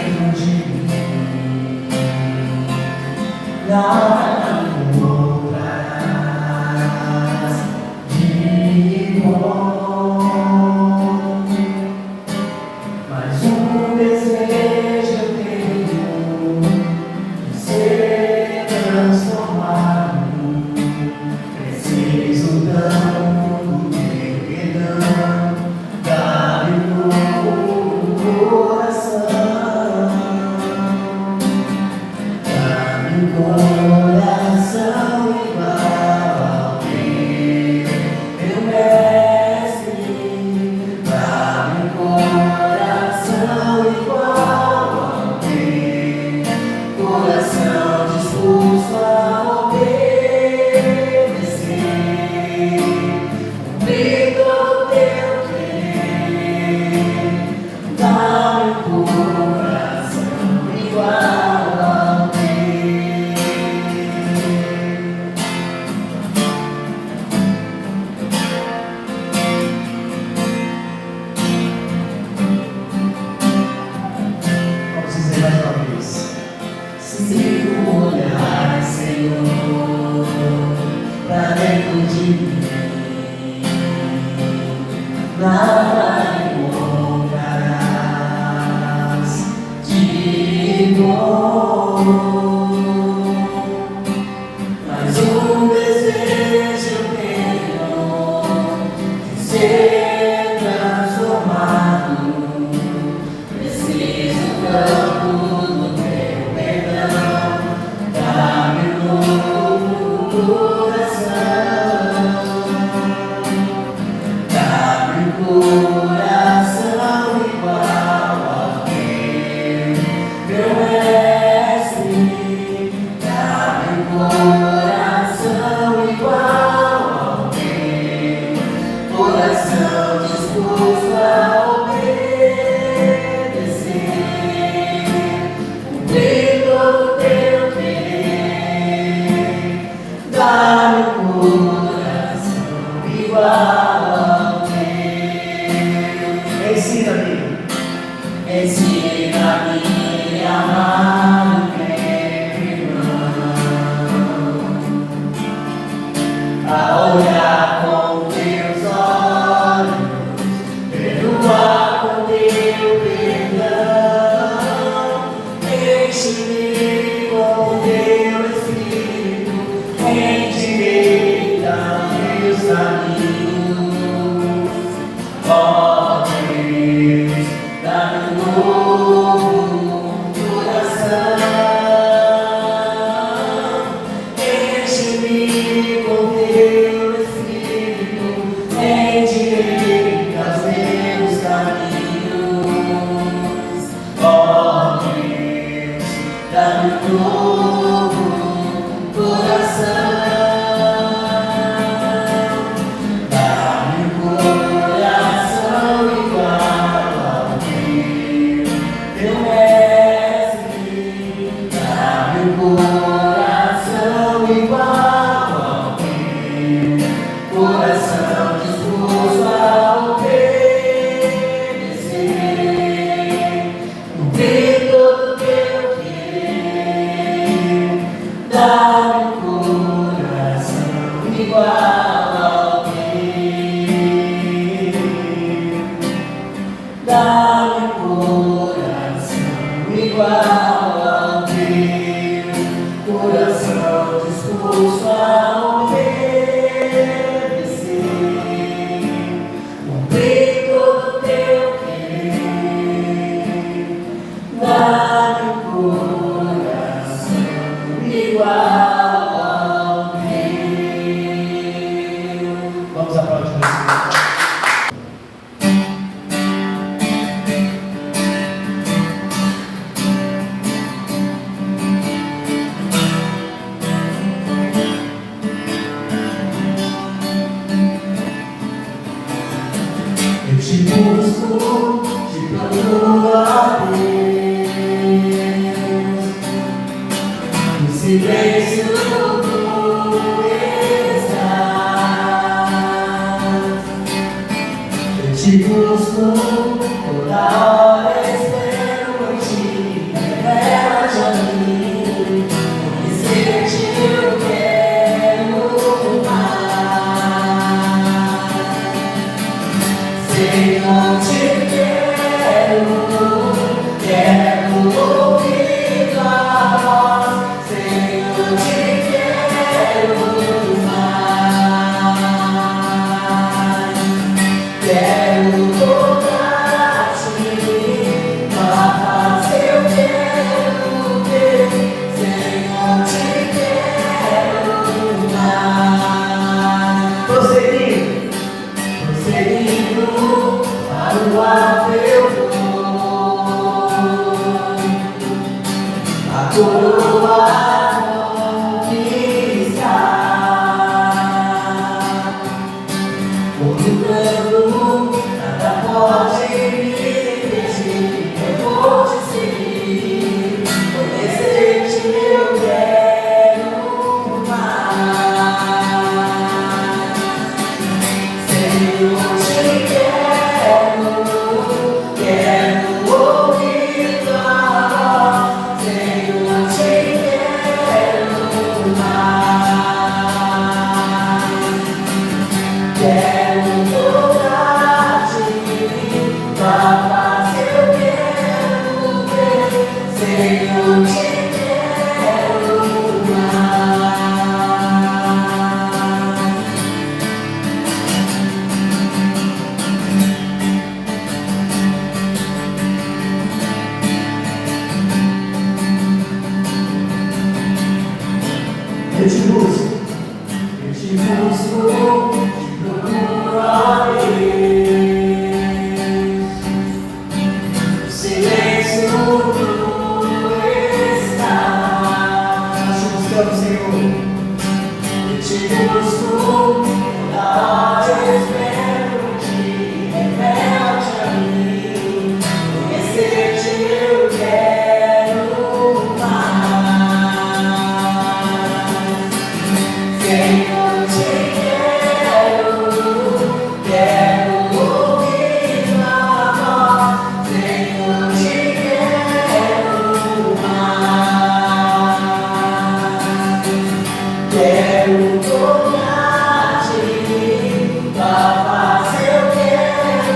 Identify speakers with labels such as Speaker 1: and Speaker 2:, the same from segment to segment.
Speaker 1: dentro de mim, nada encontrarás de bom. Mas um desejo eu tenho de ser transformado. Preciso tanto do teu perdão, dá-me um novo coração, dá-me um coração igual ao teu, meu mestre. Dá-me um coração igual ao teu, coração disposto a obedecer, cumprir todo o teu querer. Dá-me um coração igual ao teu. Vamos dizer mais uma vez. Se o olhar, Senhor, pra dentro de mim, nada encontrarás de bom. Mas um desejo eu tenho de ser transformado. Preciso tanto do teu perdão, dá-me um novo coração, dá-me um coração igual ao teu, meu mestre. Dá-me um coração igual ao teu, coração disposto a obedecer, cumprir todo o teu querer. Dá-me um coração igual ao teu. Ensina-me, ensina-me a amar o meu irmão, a olhar com teus olhos, perdoar com teu perdão. Enche-me com teu Espírito, endireita meus caminhos. Ó Deus, dá-me um novo coração. Enche-me com teu Espírito, endireita os meus caminhos. Ó Deus, dá-me um novo coração. Dá-me um coração igual ao teu, meu mestre. Dá-me um coração igual ao teu, coração disposto a obedecer, cumprir todo o teu querer. Dá-me um coração igual ao teu. Dá-me um coração igual ao teu, coração disposto a obedecer, cumprir todo o teu querer. Dá-me um coração igual ao teu. Vamos aplaudir o Senhor. Eu te busco, te procuro a Deus, no silêncio tu estás. Eu te busco, toda hora espero por ti. te busco, te procurarei. O silêncio tudo está. Nós te buscamos, Senhor. Eu te busco, toda hora espero que revela-te a mim. Conhecer-te eu quero mais. Senhor, te quero ouvir tua voz. Senhor, te quero mais. Quero tocar-te, tua face eu quero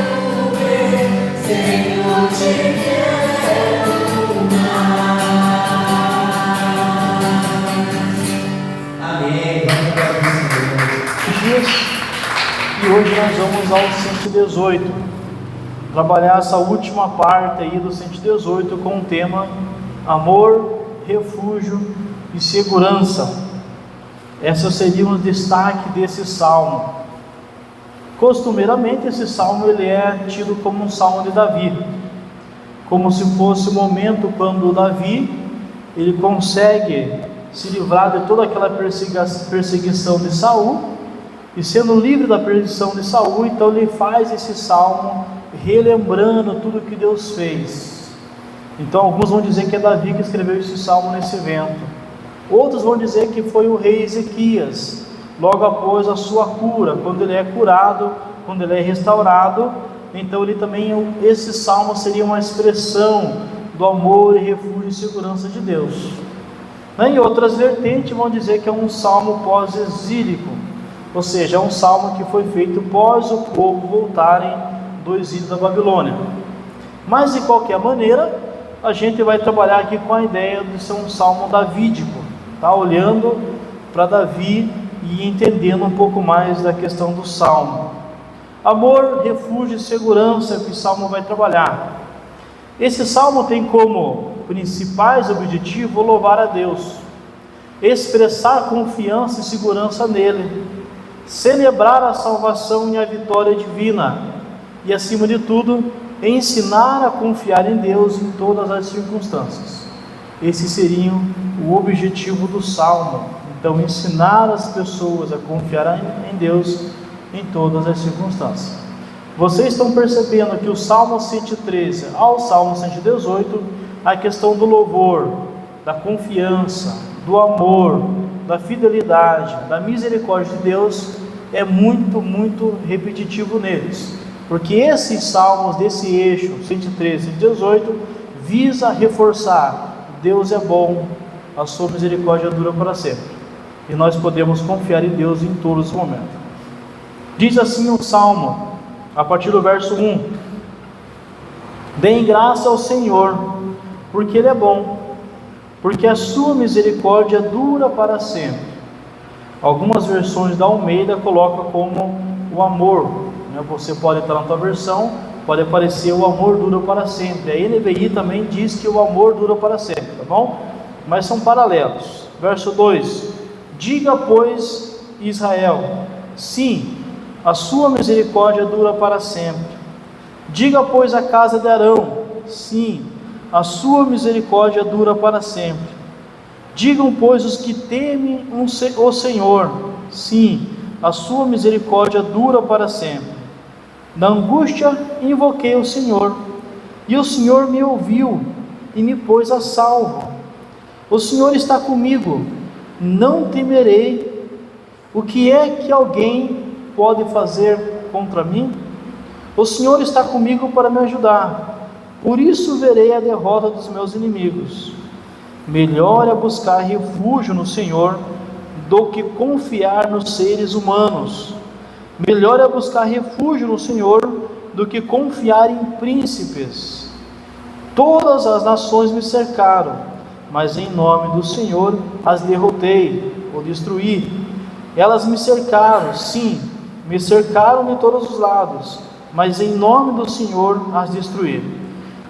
Speaker 1: ver. Senhor, te quero mais. Amém. Vamos para o Senhor.
Speaker 2: E hoje nós vamos ao 118, trabalhar essa última parte aí do 118 com o tema amor, refúgio e segurança. Esse seria um destaque desse salmo. Costumeiramente esse salmo ele é tido como um salmo de Davi, como se fosse o momento quando Davi ele consegue se livrar de toda aquela perseguição de Saul, e sendo livre da perseguição de Saul, então ele faz esse salmo relembrando tudo que Deus fez. Então alguns vão dizer que é Davi que escreveu esse salmo nesse evento, outros vão dizer que foi o rei Ezequias, logo após a sua cura, quando ele é curado, quando ele é restaurado. Então ele também, esse salmo seria uma expressão do amor e refúgio e segurança de Deus. Em outras vertentes vão dizer que é um salmo pós-exílico, ou seja, é um salmo que foi feito após o povo voltarem do exílio da Babilônia. Mas de qualquer maneira, a gente vai trabalhar aqui com a ideia de ser um salmo davídico, tá? Olhando para Davi e entendendo um pouco mais da questão do salmo. Amor, refúgio e segurança é o que o salmo vai trabalhar. Esse salmo tem como principais objetivos louvar a Deus, expressar confiança e segurança nele, celebrar a salvação e a vitória divina e, acima de tudo, ensinar a confiar em Deus em todas as circunstâncias. Esse seria o objetivo do salmo. Então, ensinar as pessoas a confiar em Deus em todas as circunstâncias. Vocês estão percebendo que o Salmo 113 ao Salmo 118, a questão do louvor, da confiança, do amor, da fidelidade, da misericórdia de Deus é muito, muito repetitivo neles, porque esses salmos desse eixo 113 e 118 visa reforçar: Deus é bom, a sua misericórdia dura para sempre, e nós podemos confiar em Deus em todos os momentos. Diz assim o salmo, a partir do verso 1: deem graça ao Senhor, porque Ele é bom, porque a sua misericórdia dura para sempre. Algumas versões da Almeida colocam como o amor, né? Você pode estar na tua versão, pode aparecer o amor dura para sempre. A NVI também diz que o amor dura para sempre, tá bom? Mas são paralelos. Verso 2: diga, pois, Israel, sim, a sua misericórdia dura para sempre. Diga, pois, a casa de Arão, sim, a sua misericórdia dura para sempre. Digam, pois, os que temem o Senhor, sim, a sua misericórdia dura para sempre. Na angústia invoquei o Senhor, e o Senhor me ouviu e me pôs a salvo. O Senhor está comigo, não temerei. O que é que alguém pode fazer contra mim? O Senhor está comigo para me ajudar, por isso verei a derrota dos meus inimigos. Melhor é buscar refúgio no Senhor do que confiar nos seres humanos. Melhor é buscar refúgio no Senhor do que confiar em príncipes. Todas as nações me cercaram, mas em nome do Senhor as derrotei ou destruí. Elas me cercaram, sim, me cercaram de todos os lados, mas em nome do Senhor as destruí.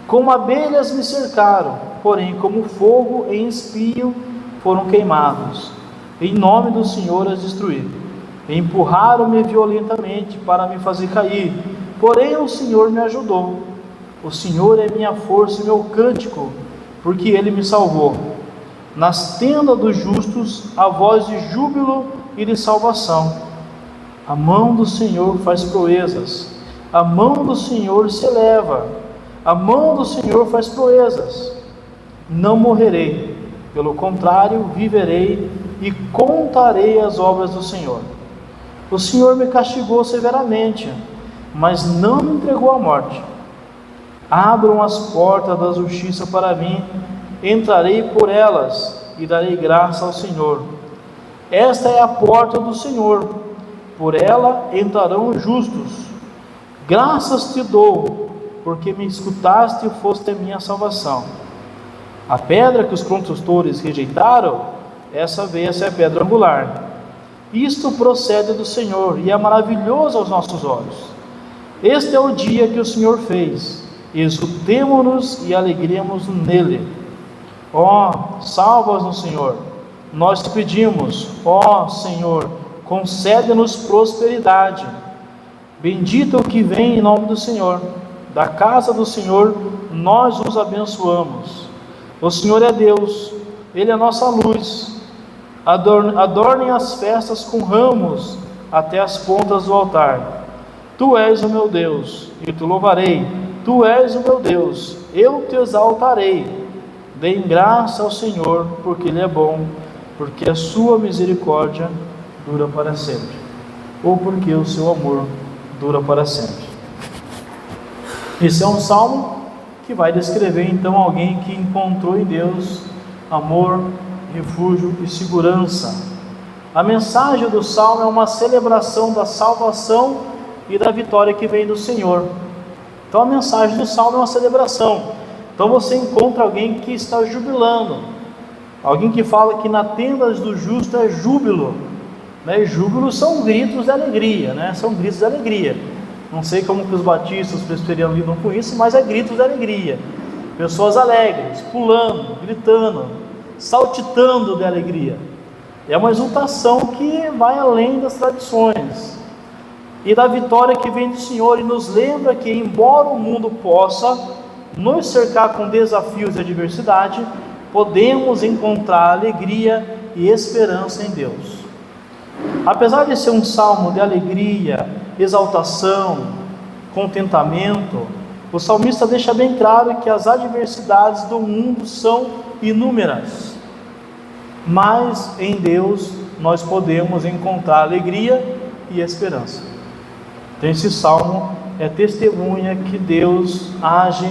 Speaker 2: Como abelhas me cercaram, porém como fogo em espinho foram queimados. Em nome do Senhor as destruí. empurraram-me violentamente para me fazer cair, porém o Senhor me ajudou. O Senhor é minha força e meu cântico, porque Ele me salvou. Nas tendas dos justos há voz de júbilo e de salvação. A mão do Senhor faz proezas, a mão do Senhor se eleva, a mão do Senhor faz proezas. Não morrerei, pelo contrário, viverei e contarei as obras do Senhor. O Senhor me castigou severamente, mas não me entregou à morte. Abram as portas da justiça para mim, entrarei por elas e darei graça ao Senhor. Esta é a porta do Senhor, por ela entrarão os justos. Graças te dou, porque me escutaste e foste a minha salvação. A pedra que os construtores rejeitaram, essa veio a ser a pedra angular. Isto procede do Senhor e é maravilhoso aos nossos olhos. Este é o dia que o Senhor fez, exultemo-nos e alegremos nele. Ó, salva-nos, Senhor, nós te pedimos. Ó Senhor, concede-nos prosperidade. Bendito o que vem em nome do Senhor. Da casa do Senhor nós os abençoamos. O Senhor é Deus, Ele é a nossa luz. Adornem as festas com ramos até as pontas do altar. Tu és o meu Deus, e te louvarei. Tu és o meu Deus, eu te exaltarei. Deem graça ao Senhor, porque Ele é bom, porque a sua misericórdia dura para sempre, ou porque o seu amor dura para sempre. Esse é um salmo que vai descrever então alguém que encontrou em Deus amor, refúgio e segurança. A mensagem do salmo é uma celebração da salvação e da vitória que vem do Senhor. Então a mensagem do salmo é uma celebração. Então você encontra alguém que está jubilando, alguém que fala que na tenda do justo é júbilo, né? Júbilo são gritos de alegria, né? São gritos de alegria. Não sei como que os batistas, os presbiterianos lidam com isso, mas é gritos de alegria. Pessoas alegres, pulando, gritando, saltitando de alegria. É uma exultação que vai além das tradições e da vitória que vem do Senhor, e nos lembra que, embora o mundo possa nos cercar com desafios e adversidade, podemos encontrar alegria e esperança em Deus. Apesar de ser um salmo de alegria, exaltação, contentamento, o salmista deixa bem claro que as adversidades do mundo são inúmeras, mas em Deus nós podemos encontrar alegria e esperança. Então esse salmo é testemunha que Deus age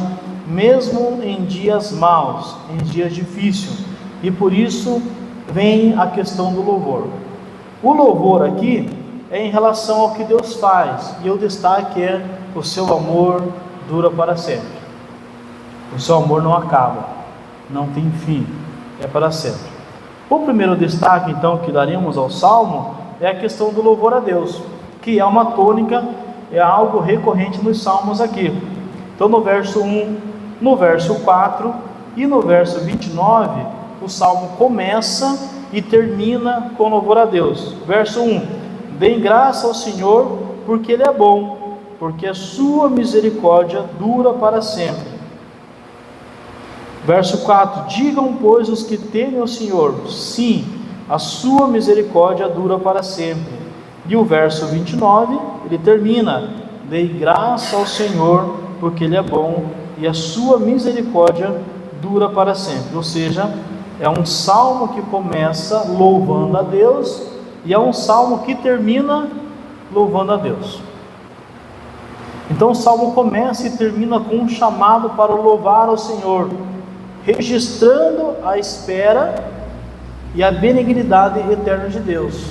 Speaker 2: mesmo em dias maus, em dias difíceis, e por isso vem a questão do louvor. O louvor aqui é em relação ao que Deus faz, e o destaque é: o seu amor dura para sempre. O seu amor não acaba, não tem fim, é para sempre. O primeiro destaque então que daremos ao salmo é a questão do louvor a Deus, que é uma tônica, é algo recorrente nos salmos aqui. Então no verso 1, no verso 4 e no verso 29, o salmo começa e termina com louvor a Deus. Verso 1: deem graça ao Senhor, porque Ele é bom, porque a sua misericórdia dura para sempre. Verso 4: digam, pois, os que temem o Senhor, sim, a sua misericórdia dura para sempre. E o verso 29, ele termina: dei graça ao Senhor, porque Ele é bom, e a sua misericórdia dura para sempre. Ou seja, é um salmo que começa louvando a Deus, e é um salmo que termina louvando a Deus. Então o salmo começa e termina com um chamado para louvar ao Senhor, registrando a espera e a benignidade eterna de Deus.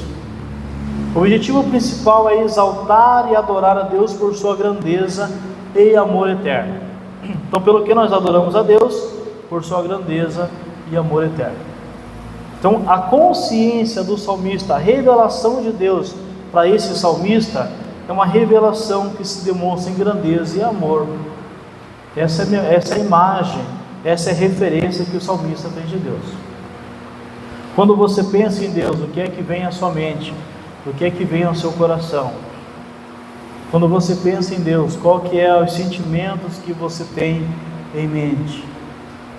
Speaker 2: O objetivo principal é exaltar e adorar a Deus por sua grandeza e amor eterno. Então, pelo que nós adoramos a Deus? Por sua grandeza e amor eterno. Então, a consciência do salmista, a revelação de Deus para esse salmista, é uma revelação que se demonstra em grandeza e amor. Essa é a imagem, essa é a referência que o salmista tem de Deus. Quando você pensa em Deus, o que é que vem à sua mente? O que é que vem ao seu coração? Quando você pensa em Deus, qual que é os sentimentos que você tem em mente?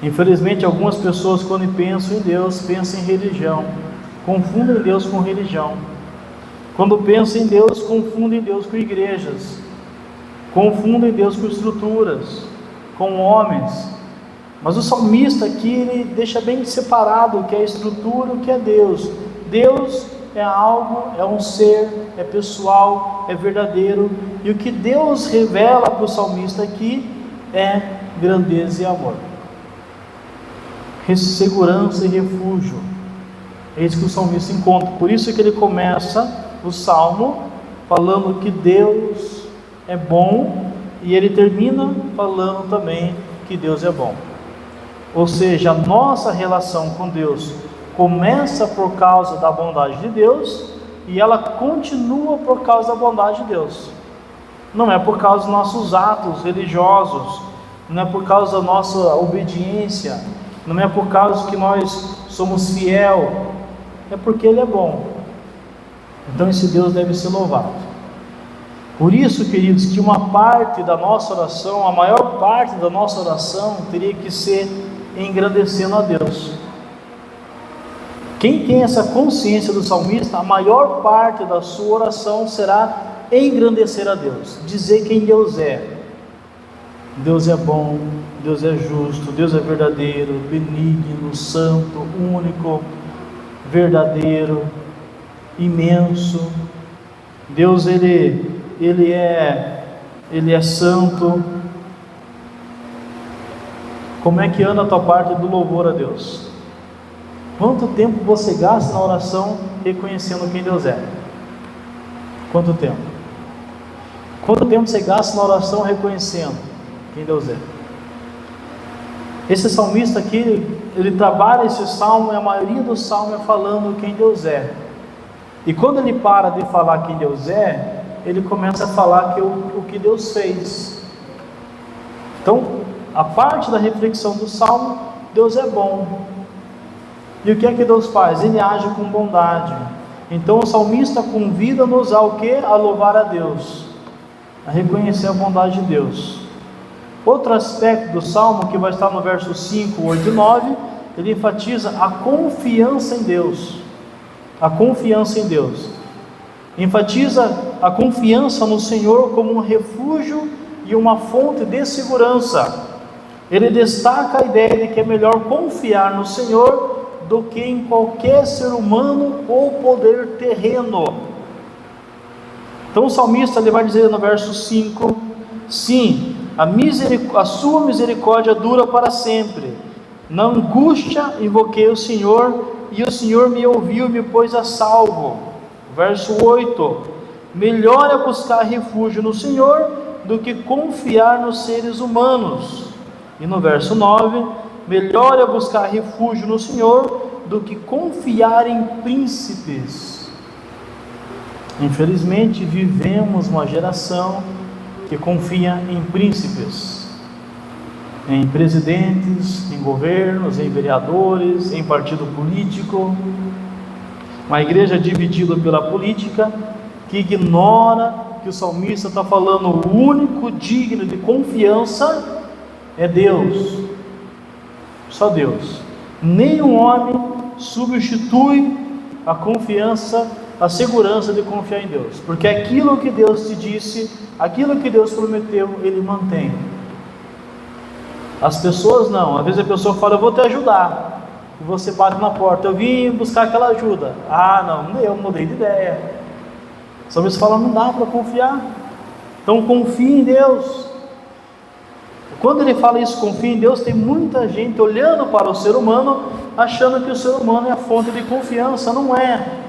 Speaker 2: Infelizmente, algumas pessoas, quando pensam em Deus, pensam em religião, confundem Deus com religião. Quando pensam em Deus, confundem Deus com igrejas, confundem Deus com estruturas, com homens. Mas o salmista aqui, ele deixa bem separado o que é estrutura e o que é Deus. Deus é algo, é um ser, é pessoal, é verdadeiro. E o que Deus revela para o salmista aqui é grandeza e amor, segurança e refúgio. É isso que o salmista encontra. Por isso que ele começa o salmo falando que Deus é bom, e ele termina falando também que Deus é bom. Ou seja, a nossa relação com Deus começa por causa da bondade de Deus, e ela continua por causa da bondade de Deus. Não é por causa dos nossos atos religiosos, não é por causa da nossa obediência, não é por causa que nós somos fiel, é porque Ele é bom. Então esse Deus deve ser louvado. Por isso, queridos, que uma parte da nossa oração, a maior parte da nossa oração, teria que ser engrandecendo a Deus. Quem tem essa consciência do salmista, a maior parte da sua oração será engrandecer a Deus, dizer quem Deus é. Deus é bom, Deus é justo, Deus é verdadeiro, benigno, santo, único, verdadeiro, imenso. Deus, ele é santo. Como é que anda a tua parte do louvor a Deus? Quanto tempo você gasta na oração reconhecendo quem Deus é? Quanto tempo? Quanto tempo você gasta na oração reconhecendo quem Deus é? Esse salmista aqui, ele trabalha esse salmo, e a maioria do salmo é falando quem Deus é. E quando ele para de falar quem Deus é, ele começa a falar o que Deus fez. Então, a parte da reflexão do salmo, Deus é bom. E o que é que Deus faz? Ele age com bondade. Então o salmista convida-nos ao quê? A louvar a Deus, a reconhecer a bondade de Deus. Outro aspecto do salmo, que vai estar no verso 5, 8 e 9, ele enfatiza a confiança em Deus. A confiança em Deus. Enfatiza a confiança no Senhor como um refúgio e uma fonte de segurança. Ele destaca a ideia de que é melhor confiar no Senhor do que em qualquer ser humano ou poder terreno. Então o salmista, ele vai dizer no verso 5: sim, a sua misericórdia dura para sempre. Na angústia invoquei o Senhor, e o Senhor me ouviu e me pôs a salvo. Verso 8: melhor é buscar refúgio no Senhor do que confiar nos seres humanos. E no verso 9: melhor é buscar refúgio no Senhor do que confiar em príncipes. Infelizmente, vivemos uma geração que confia em príncipes, em presidentes, em governos, em vereadores, em partido político. Uma igreja dividida pela política, que ignora que o salmista está falando, o único digno de confiança é Deus, só Deus. Nenhum homem substitui a confiança, a segurança de confiar em Deus, porque aquilo que Deus te disse, aquilo que Deus prometeu, Ele mantém. As pessoas não. Às vezes a pessoa fala, eu vou te ajudar, e você bate na porta, eu vim buscar aquela ajuda. Ah, não, eu mudei de ideia. Só você fala, não dá para confiar. Então confie em Deus. Quando ele fala isso, confia em Deus, tem muita gente olhando para o ser humano, achando que o ser humano é a fonte de confiança. Não é.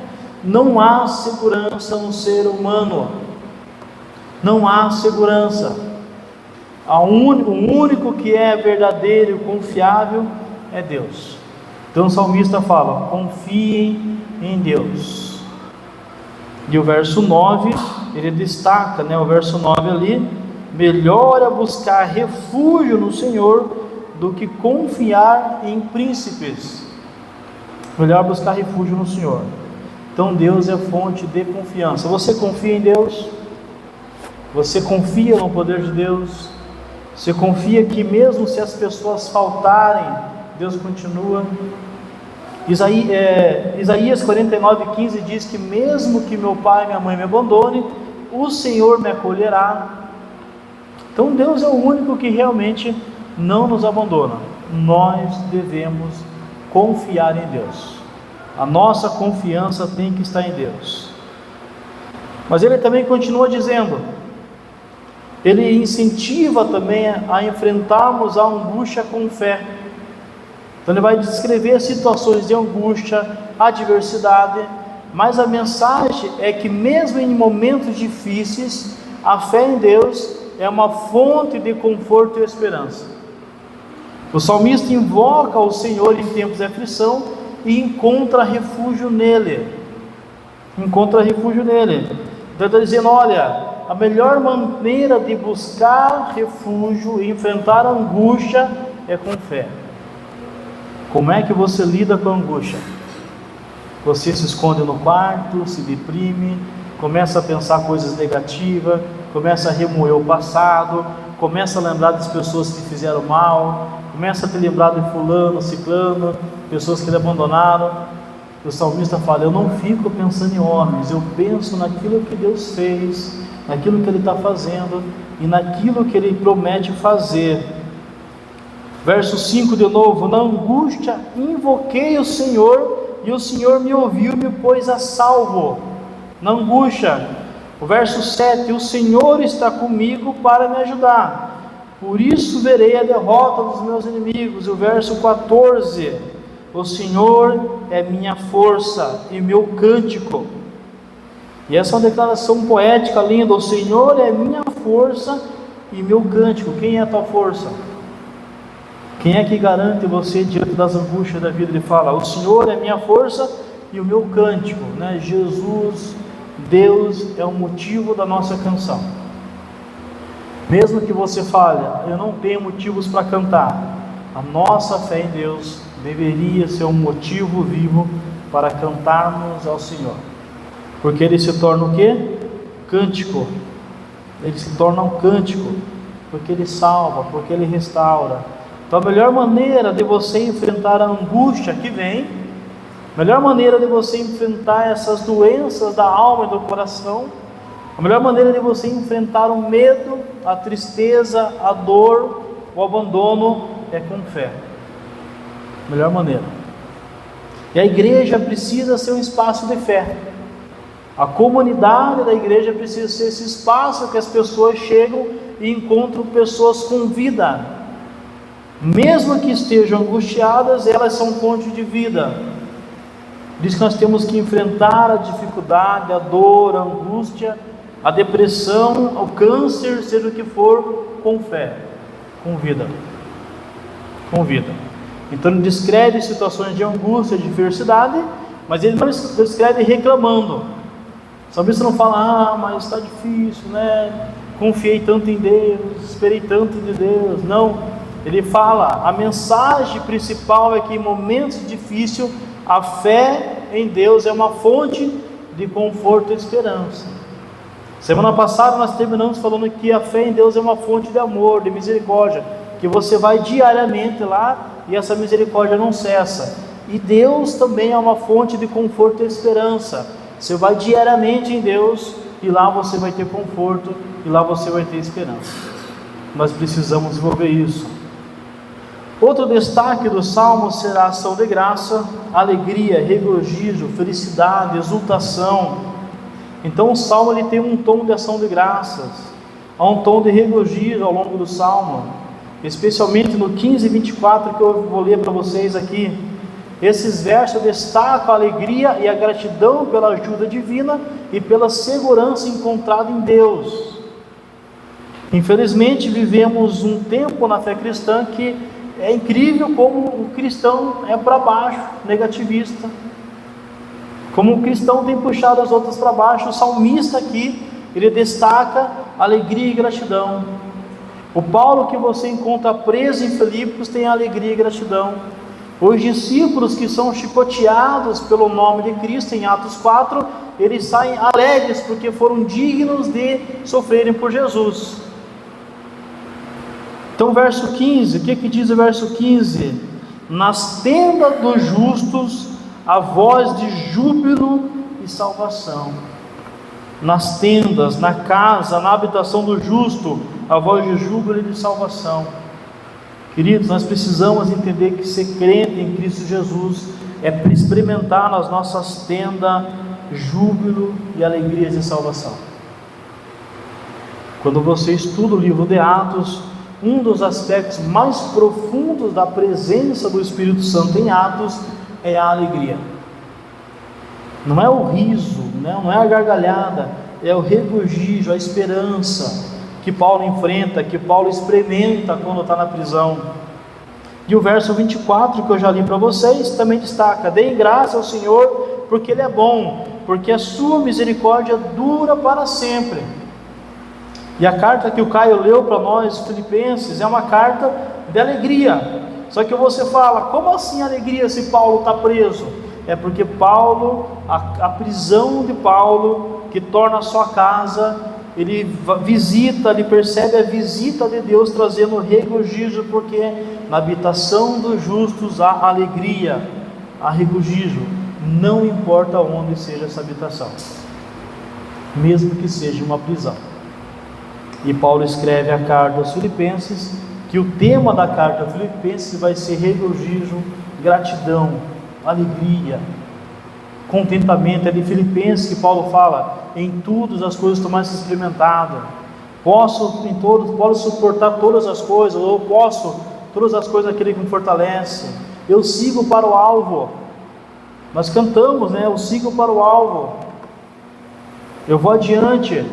Speaker 2: Não há segurança no ser humano. Não há segurança. O único que é verdadeiro e confiável é Deus. Então o salmista fala, confiem em Deus. E o verso 9, ele destaca, o verso 9 ali: melhor é buscar refúgio no Senhor do que confiar em príncipes. Melhor buscar refúgio no Senhor. Então Deus é fonte de confiança. Você confia em Deus? Você confia no poder de Deus? Você confia que mesmo se as pessoas faltarem, Deus continua? Isaías 49:15 diz que mesmo que meu pai e minha mãe me abandone, o Senhor me acolherá. Então Deus é o único que realmente não nos abandona. Nós devemos confiar em Deus. A nossa confiança tem que estar em Deus. Mas ele também continua dizendo, ele incentiva também a enfrentarmos a angústia com fé. Então ele vai descrever situações de angústia, adversidade, mas a mensagem é que mesmo em momentos difíceis, a fé em Deus é uma fonte de conforto e esperança. O salmista invoca o Senhor em tempos de aflição e encontra refúgio nele. Então ele está dizendo, olha, a melhor maneira de buscar refúgio e enfrentar a angústia é com fé. Como é que você lida com a angústia? Você se esconde no quarto, se deprime, começa a pensar coisas negativas, começa a remoer o passado, começa a lembrar das pessoas que fizeram mal, começa a te lembrar de fulano, ciclano, pessoas que lhe abandonaram. O salmista fala, eu não fico pensando em homens, eu penso naquilo que Deus fez, naquilo que Ele está fazendo e naquilo que Ele promete fazer. Verso 5 de novo, na angústia invoquei o Senhor, e o Senhor me ouviu e me pôs a salvo. Na angústia. O verso 7, o Senhor está comigo para me ajudar, por isso verei a derrota dos meus inimigos. E o verso 14, o Senhor é minha força e meu cântico. E essa é uma declaração poética linda, o Senhor é minha força e meu cântico. Quem é a tua força? Quem é que garante você diante das angústias da vida? Ele fala, o Senhor é minha força e o meu cântico, né? Jesus, Deus é o motivo da nossa canção. Mesmo que você fale, eu não tenho motivos para cantar, a nossa fé em Deus deveria ser um motivo vivo para cantarmos ao Senhor, porque Ele se torna o quê? Cântico. Ele se torna um cântico, porque Ele salva, porque Ele restaura. Então a melhor maneira de você enfrentar a angústia que vem, a melhor maneira de você enfrentar essas doenças da alma e do coração, a melhor maneira de você enfrentar o medo, a tristeza, a dor, o abandono é com fé. Melhor maneira. E a igreja precisa ser um espaço de fé. A comunidade da igreja precisa ser esse espaço que as pessoas chegam e encontram pessoas com vida. Mesmo que estejam angustiadas, elas são fonte de vida. Diz que nós temos que enfrentar a dificuldade, a dor, a angústia, a depressão, o câncer, seja o que for, com fé, com vida. Com vida. Então ele descreve situações de angústia, de adversidade, mas ele não descreve reclamando. O salmista não fala, mas está difícil, né? Confiei tanto em Deus, esperei tanto de Deus. Não. Ele fala, a mensagem principal é que em momentos difíceis, a fé em Deus é uma fonte de conforto e esperança. Semana passada nós terminamos falando que a fé em Deus é uma fonte de amor, de misericórdia, que você vai diariamente lá e essa misericórdia não cessa. E Deus também é uma fonte de conforto e esperança. Você vai diariamente em Deus e lá você vai ter conforto e lá você vai ter esperança. Nós precisamos desenvolver isso. Outro destaque do Salmo será a ação de graça, alegria, regozijo, felicidade, exultação. Então o Salmo ele tem um tom de ação de graças, há um tom de regozijo ao longo do Salmo, especialmente no 15 e 24 que eu vou ler para vocês aqui. Esses versos destacam a alegria e a gratidão pela ajuda divina e pela segurança encontrada em Deus. Infelizmente vivemos um tempo na fé cristã que é incrível como o cristão é para baixo, negativista. Como o cristão tem puxado as outras para baixo. O salmista aqui, ele destaca alegria e gratidão. O Paulo que você encontra preso em Filipos tem alegria e gratidão. Os discípulos que são chicoteados pelo nome de Cristo em Atos 4, eles saem alegres porque foram dignos de sofrerem por Jesus. Então verso 15, o que diz o verso 15? Nas tendas dos justos a voz de júbilo e salvação. Nas tendas, na casa, na habitação do justo, a voz de júbilo e de salvação. Queridos, nós precisamos entender que ser crente em Cristo Jesus é experimentar nas nossas tendas júbilo e alegria de salvação. Quando você estuda o livro de Atos, um dos aspectos mais profundos da presença do Espírito Santo em Atos é a alegria. Não é o riso, não é a gargalhada, é o regozijo, a esperança que Paulo enfrenta, que Paulo experimenta quando está na prisão. E o verso 24 que eu já li para vocês também destaca: deem graça ao Senhor, porque Ele é bom, porque a sua misericórdia dura para sempre. E a carta que o Caio leu para nós, Filipenses, é uma carta de alegria. Só que você fala, como assim alegria se Paulo está preso? É porque Paulo, a prisão de Paulo, que torna a sua casa, ele visita, ele percebe a visita de Deus trazendo regozijo, porque na habitação dos justos há alegria, há regozijo, não importa onde seja essa habitação, mesmo que seja uma prisão. E Paulo escreve a carta aos Filipenses, que o tema da carta aos Filipenses vai ser regozijo, gratidão, alegria, contentamento. É de Filipenses que Paulo fala: em tudo as coisas estão mais experimentadas, posso suportar todas as coisas, ou posso todas as coisas daquele que me fortalece, eu sigo para o alvo. Nós cantamos, né? Eu sigo para o alvo, eu vou adiante.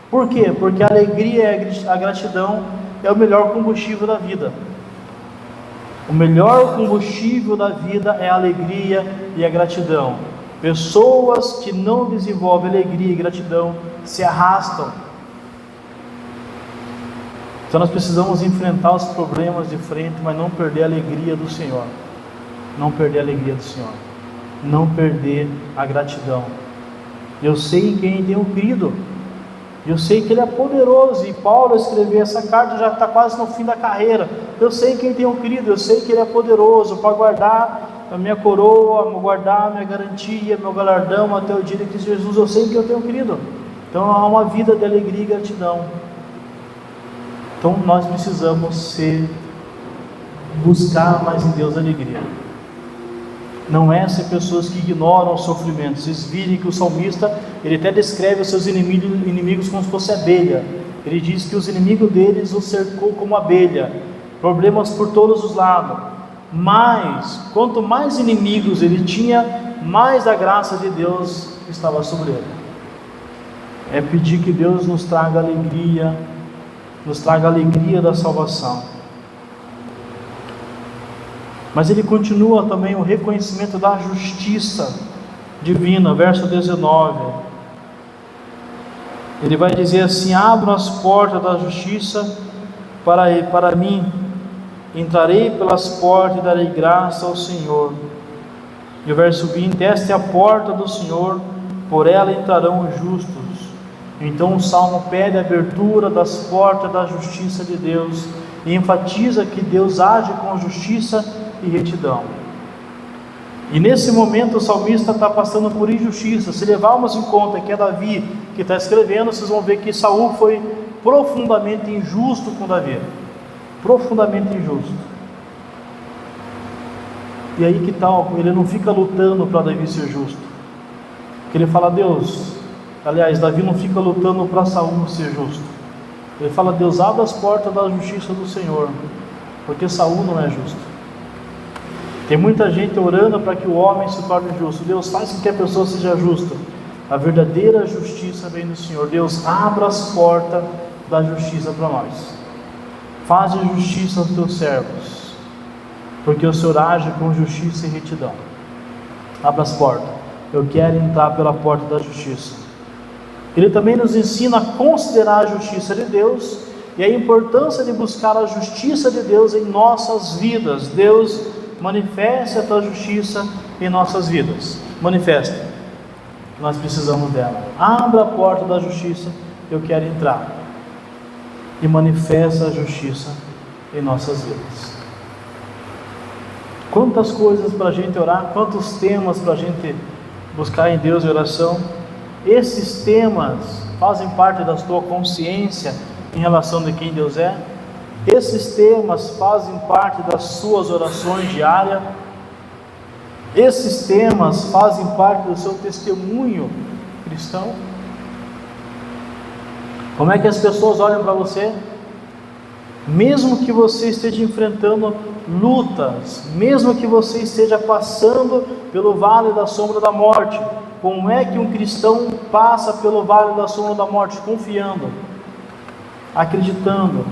Speaker 2: Por quê? Porque a alegria e a gratidão é o melhor combustível da vida. O melhor combustível da vida é a alegria e a gratidão. Pessoas que não desenvolvem alegria e gratidão se arrastam. Então nós precisamos enfrentar os problemas de frente, mas não perder a alegria do Senhor. Não perder a alegria do Senhor. Não perder a gratidão. Eu sei em quem tenho crido. Eu sei que Ele é poderoso. E Paulo escreveu essa carta, já está quase no fim da carreira. Eu sei em quem tenho crido. Eu sei que Ele é poderoso para guardar a minha coroa, guardar a minha garantia, meu galardão até o dia de Cristo Jesus. Eu sei que eu tenho crido. Então há uma vida de alegria e gratidão. Então nós precisamos buscar mais em Deus alegria. Não é ser pessoas que ignoram o sofrimento. Vocês virem que o salmista, ele até descreve os seus inimigos como se fosse abelha. Ele diz que os inimigos deles o cercou como abelha, problemas por todos os lados. Mas quanto mais inimigos ele tinha, mais a graça de Deus estava sobre ele. É pedir que Deus nos traga alegria da salvação. Mas ele continua também o reconhecimento da justiça divina, verso 19. Ele vai dizer assim: abram as portas da justiça para mim, entrarei pelas portas e darei graça ao Senhor. E o verso 20: esta é a porta do Senhor, por ela entrarão os justos. Então o Salmo pede a abertura das portas da justiça de Deus e enfatiza que Deus age com justiça e retidão. E nesse momento o salmista está passando por injustiça. Se levarmos em conta que é Davi que está escrevendo, vocês vão ver que Saul foi profundamente injusto com Davi, profundamente injusto. E aí que tal? Ele não fica lutando para Davi ser justo, porque ele fala: Deus, aliás, Davi não fica lutando para Saul ser justo. Ele fala: Deus, abre as portas da justiça do Senhor, porque Saul não é justo. Tem muita gente orando para que o homem se torne justo. Deus, faz com que a pessoa seja justa. A verdadeira justiça vem do Senhor. Deus, abra as portas da justiça para nós. Faz justiça aos teus servos, porque o Senhor age com justiça e retidão. Abra as portas. Eu quero entrar pela porta da justiça. Ele também nos ensina a considerar a justiça de Deus e a importância de buscar a justiça de Deus em nossas vidas. Deus manifeste a tua justiça em nossas vidas. Manifesta. Nós precisamos dela. Abra a porta da justiça, eu quero entrar. E manifesta a justiça em nossas vidas. Quantas coisas para a gente orar, quantos temas para a gente buscar em Deus em oração. Esses temas fazem parte da tua consciência em relação de quem Deus é. Esses temas fazem parte das suas orações diárias. Esses temas fazem parte do seu testemunho cristão. Como é que as pessoas olham para você? Mesmo que você esteja enfrentando lutas, mesmo que você esteja passando pelo vale da sombra da morte, como é que um cristão passa pelo vale da sombra da morte? Confiando, acreditando,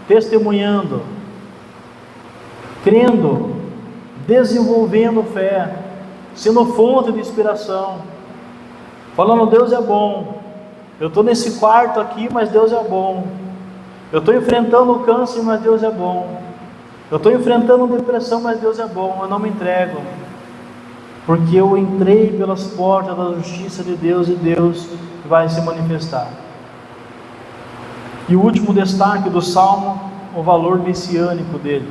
Speaker 2: testemunhando, crendo, desenvolvendo fé, sendo fonte de inspiração, falando: Deus é bom, eu estou nesse quarto aqui, mas Deus é bom, eu estou enfrentando o câncer, mas Deus é bom, eu estou enfrentando depressão, mas Deus é bom, eu não me entrego, porque eu entrei pelas portas da justiça de Deus e Deus vai se manifestar. E o último destaque do Salmo, o valor messiânico dele.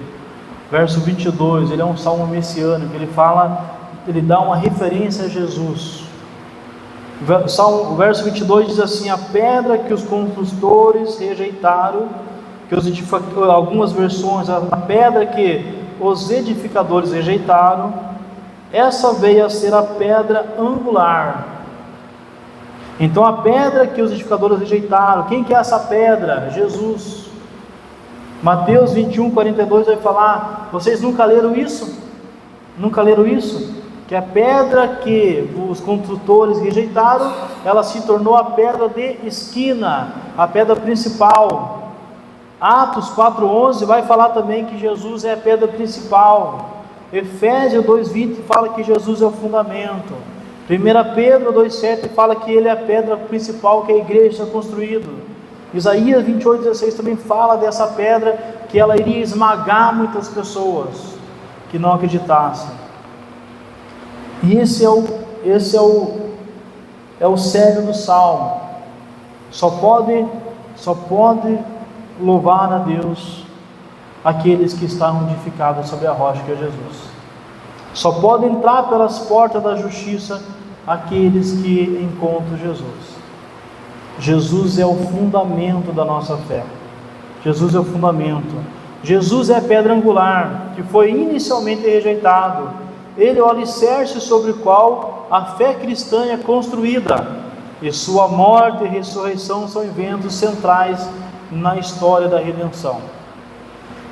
Speaker 2: Verso 22, ele é um salmo messiânico, ele dá uma referência a Jesus. O verso 22 diz assim: a pedra que os construtores rejeitaram, algumas versões, a pedra que os edificadores rejeitaram, essa veio a ser a pedra angular. Então a pedra que os edificadores rejeitaram, quem que é essa pedra? Jesus. Mateus 21, 42 vai falar: vocês nunca leram isso? Nunca leram isso? Que a pedra que os construtores rejeitaram, ela se tornou a pedra de esquina, a pedra principal. Atos 4:11 vai falar também que Jesus é a pedra principal. Efésios 2:20 fala que Jesus é o fundamento. 1 Pedro 2:7 fala que ele é a pedra principal, que a igreja está construída. Isaías 28:16 também fala dessa pedra, que ela iria esmagar muitas pessoas que não acreditassem. E esse é o cerne do Salmo. Só pode louvar a Deus aqueles que estão edificados sobre a rocha que é Jesus. Só pode entrar pelas portas da justiça aqueles que encontram Jesus. Jesus é o fundamento da nossa fé. Jesus é o fundamento. Jesus é a pedra angular, que foi inicialmente rejeitado. Ele é o alicerce sobre o qual a fé cristã é construída, e sua morte e ressurreição são eventos centrais na história da redenção.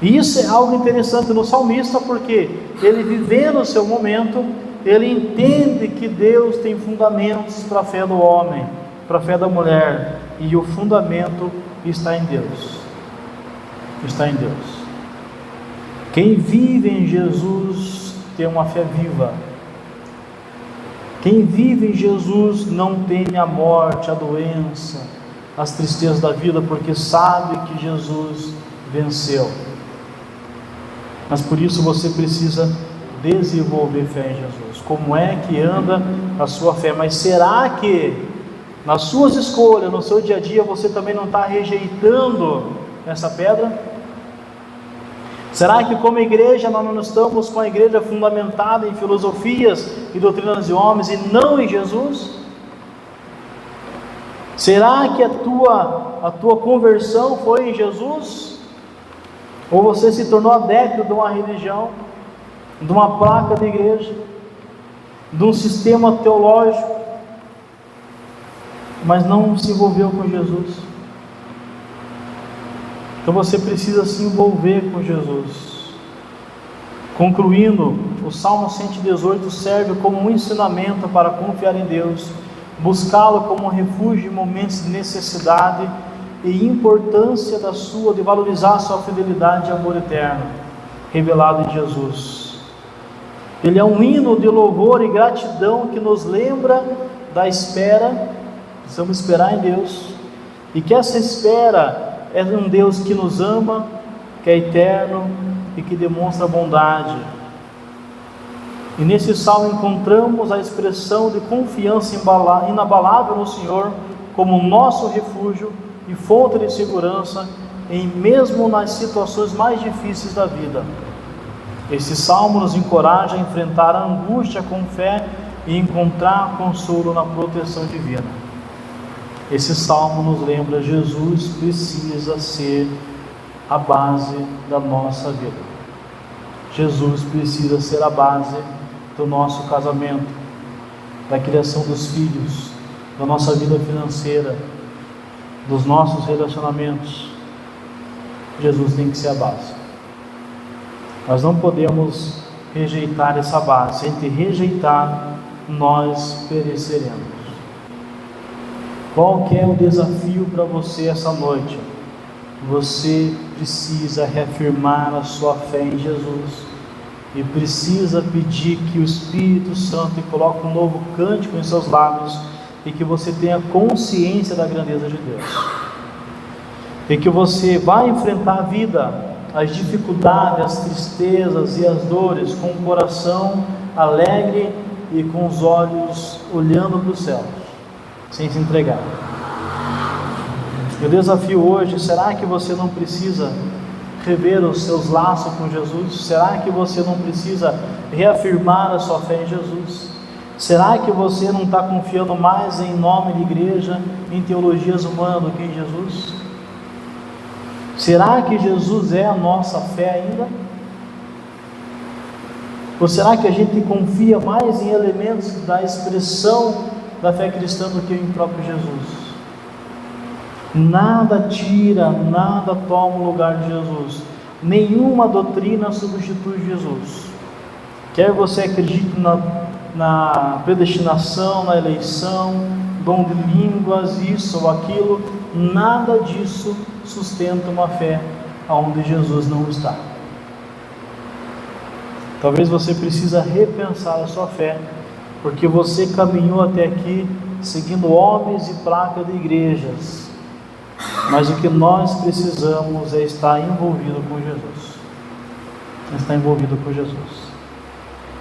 Speaker 2: E isso é algo interessante no salmista, porque ele, vivendo o seu momento, ele entende que Deus tem fundamentos para a fé do homem, para a fé da mulher, e o fundamento está em Deus. Está em Deus. Quem vive em Jesus tem uma fé viva. Quem vive em Jesus não teme a morte, a doença, as tristezas da vida, porque sabe que Jesus venceu. Mas por isso você precisa desenvolver fé em Jesus. Como é que anda a sua fé? Mas será que nas suas escolhas, no seu dia a dia, você também não está rejeitando essa pedra? Será que como igreja nós não estamos com a igreja fundamentada em filosofias e doutrinas de homens e não em Jesus? Será que a tua conversão foi em Jesus? Ou você se tornou adepto de uma religião, de uma placa de igreja, de um sistema teológico, mas não se envolveu com Jesus? Então você precisa se envolver com Jesus. Concluindo, o Salmo 118 serve como um ensinamento para confiar em Deus, buscá-lo como um refúgio em momentos de necessidade e importância de valorizar a sua fidelidade e amor eterno, revelado em Jesus. Ele é um hino de louvor e gratidão que nos lembra da espera. Precisamos esperar em Deus, e que essa espera é um Deus que nos ama, que é eterno e que demonstra bondade, E nesse salmo encontramos a expressão de confiança inabalável no Senhor como nosso refúgio e fonte de segurança, mesmo nas situações mais difíceis da vida. Esse salmo nos encoraja a enfrentar a angústia com fé e encontrar consolo na proteção divina. Esse salmo nos lembra: Jesus precisa ser a base da nossa vida. Jesus precisa ser a base do nosso casamento, da criação dos filhos, da nossa vida financeira, dos nossos relacionamentos. Jesus tem que ser a base. Nós não podemos rejeitar essa base. Se a gente rejeitar, nós pereceremos. Qual que é o desafio para você essa noite? Você precisa reafirmar a sua fé em Jesus e precisa pedir que o Espírito Santo coloque um novo cântico em seus lábios e que você tenha consciência da grandeza de Deus. E que você vai enfrentar a vida, as dificuldades, as tristezas e as dores com o coração alegre e com os olhos olhando para o céu, sem se entregar. E o desafio hoje: será que você não precisa rever os seus laços com Jesus? Será que você não precisa reafirmar a sua fé em Jesus? Será que você não está confiando mais em nome de igreja, em teologias humanas do que em Jesus? Será que Jesus é a nossa fé ainda? Ou será que a gente confia mais em elementos da expressão da fé cristã do que em próprio Jesus? Nada tira, nada toma o lugar de Jesus. Nenhuma doutrina substitui Jesus. Quer você acredite na predestinação, na eleição, dom de línguas, isso ou aquilo, nada disso sustenta uma fé onde Jesus não está. Talvez você precisa repensar a sua fé, porque você caminhou até aqui seguindo homens e placas de igrejas, mas o que nós precisamos é estar envolvido com Jesus. Estar envolvido com Jesus.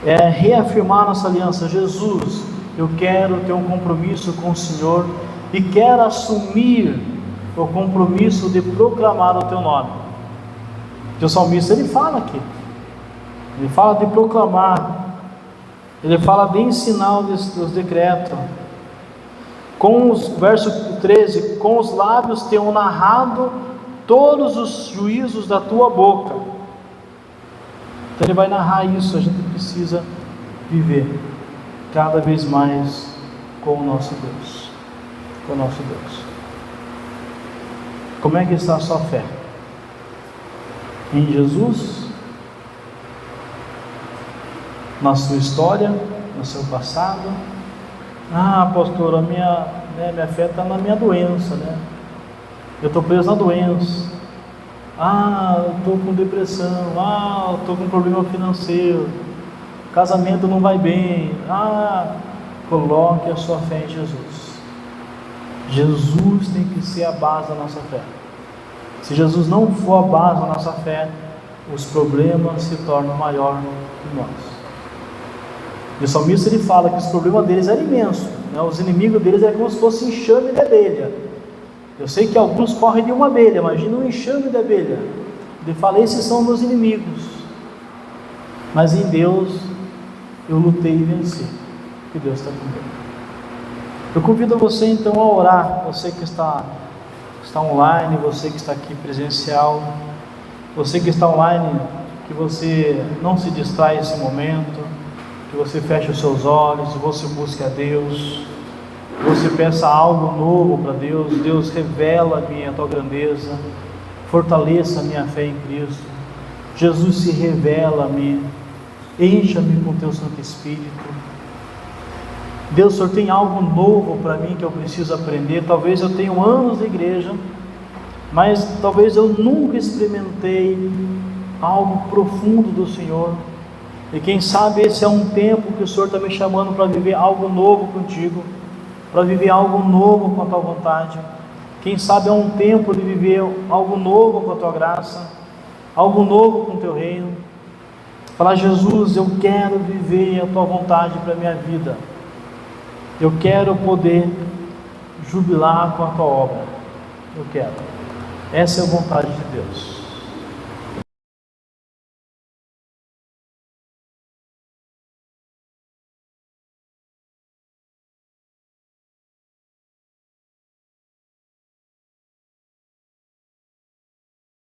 Speaker 2: É reafirmar nossa aliança. Jesus, eu quero ter um compromisso com o Senhor e quero assumir o compromisso de proclamar o teu nome. O salmista, ele fala aqui, ele fala de proclamar, ele fala de ensinar os decretos. Verso 13, com os lábios tenho narrado todos os juízos da tua boca. Então ele vai narrar isso. A gente precisa viver cada vez mais com o nosso Deus. Com o nosso Deus. Como é que está a sua fé? Em Jesus? Na sua história? No seu passado? Ah, pastor, a minha fé está na minha doença, né? Eu estou preso na doença. Ah, eu estou com depressão. Ah, eu estou com problema financeiro. Casamento não vai bem. Ah, coloque a sua fé em Jesus. Jesus tem que ser a base da nossa fé. Se Jesus não for a base da nossa fé, os problemas se tornam maior que nós. E o salmista, ele fala que os problemas deles eram imensos, né? Os inimigos deles eram como se fosse enxame de abelha. Eu sei que alguns correm de uma abelha, imagina um enxame de abelha. Ele fala: esses são meus inimigos, mas em Deus eu lutei e venci, que Deus está comigo. Eu convido você então a orar, você que está online, você que está aqui presencial, você que está online, que você não se distrai nesse momento, que você feche os seus olhos, você busque a Deus, você peça algo novo para Deus. Deus, revela-me a tua grandeza, fortaleça a minha fé em Cristo. Jesus, se revela-me, encha-me com teu Santo Espírito. Deus, o Senhor tem algo novo para mim que eu preciso aprender. Talvez eu tenha anos de igreja, mas talvez eu nunca experimentei algo profundo do Senhor. E quem sabe esse é um tempo que o Senhor está me chamando para viver algo novo contigo, para viver algo novo com a tua vontade. Quem sabe é um tempo de viver algo novo com a tua graça, algo novo com o teu reino. Falar: Jesus, eu quero viver a tua vontade para a minha vida. Eu quero poder jubilar com a tua obra. Eu quero. Essa é a vontade de Deus.